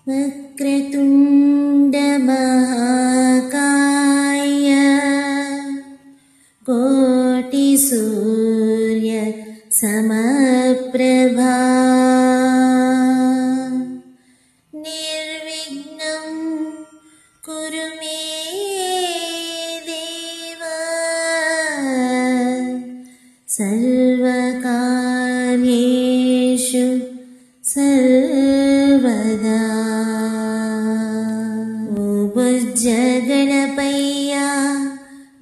वक्रतुण्ड महाकाय कोटिसूर्य समप्रभा निर्विघ्नं कुरु मे देव सर्वकार्येषु सर्वदा। ओ बुज्जगणपय्या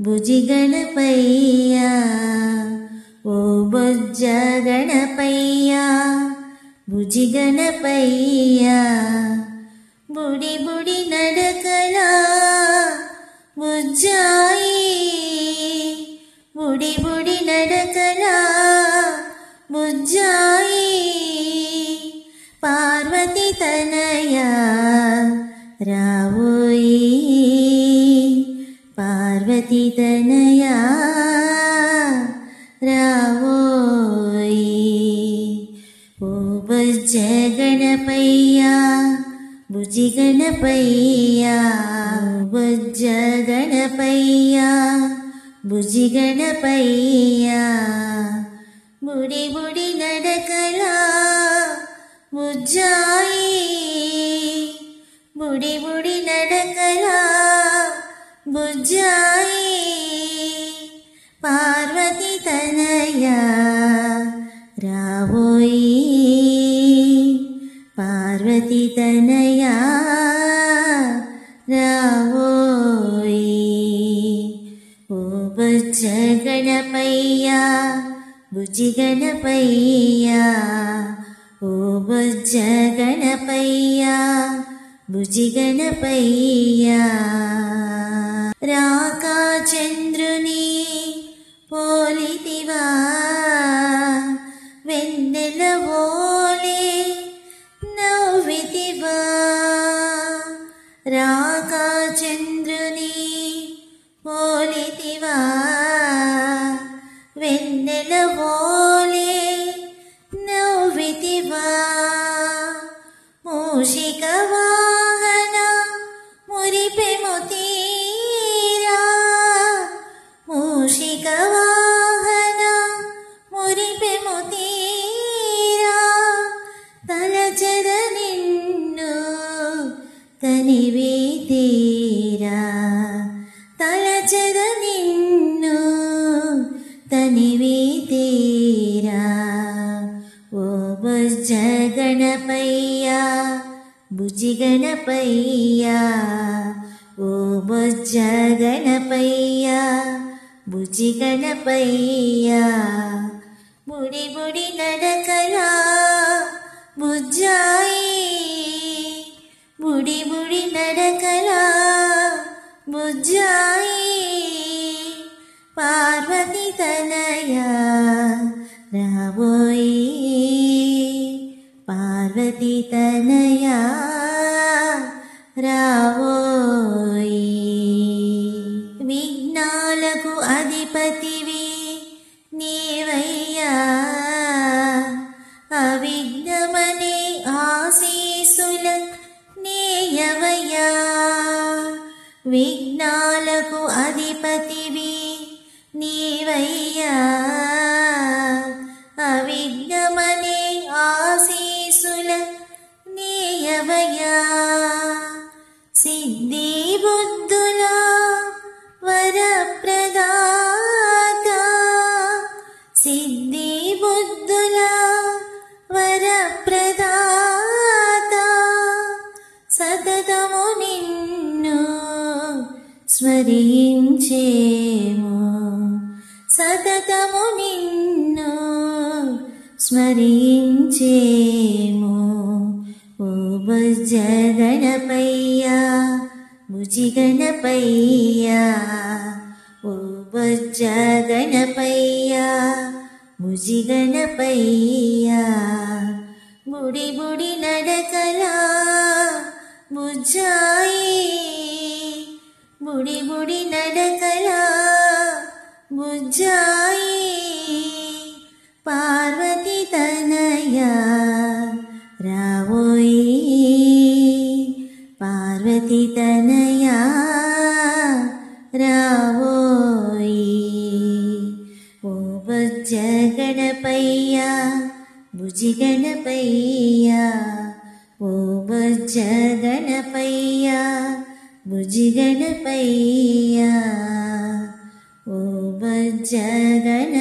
भुजिगणपय्या ओ बुज्जगणपय्या भुजिगणपय्या बुडी बुडी नडकला बुज्जाई बुडी बुडी नडकला बुज्जाई पार्वती तनया रावोई पार्वती तनया रावोई। ओ बुज्जगणपय्या भुजिगणपय्या बुज्जगणपय्या भुजिगणपय्या बुडी बुडी नडकला बुज्जाई बुडी बुडी नडकला बुज्जाई पार्वती तनया रावोई पार्वती तनया रावोई। ओ बुज्जगणपय्या भुजिगणपय्या ओ बुज्जगणपय्या भुजिगणपय्या राका चंद्रुनी पोलितिवा वेन्नेल वोले नव्वितिवा राका चंद्रुनी पोलितिवा वेन्नेल वोले नव्वितिवा मूषिक वाहन मुरिपे मोतीरा मूषिक वाहन मुरिपे मोतीरा तलचर निन्नु तनिवे तीरा तलचर निन्नु तनिवे तीरा। ओ बुज्जगणपय्या भुजिगणपय्या ओ बुज्जगणपय्या भुजिगणपय्या बुडी बुडी नडकला बुज्जाई बुडी बुडी नडकला बुज्जाई पार्वती तनया रावोई पार्वती तनया रावोई। विघ्नाలకు అధిపతివి నీవయ్యా అవిఘ్నమనే ఆశీసుల నీయవయ్యా విఘ్నాలకు అధిపతివి నీవయ్యా అవిఘ్నమనే ఆశీసుల నీయవయ్యా సిద్ధి బుద్ధుల వరప్రదాత సిద్ధి బుద్ధుల వరప్రదాత సతతము నిన్ను స్మరించేము సతతము నిన్ను స్మరించేము। ఓ बुज्जगणपय्या भुजिगणपय्या ओ बुज्जगणपय्या भुजिगणपय्या बुडी बुडी नडकला बुज्जाई बुडी बुडी नडकला बुज्जाई पार्वती तनया रावोई ఓ బొజ్జ గణపయ్య బుజ్జి గణపయ్య ఓ బొజ్జ గణపయ్య బుజ్జి గణపయ్య ఓ బొజ్జ గణ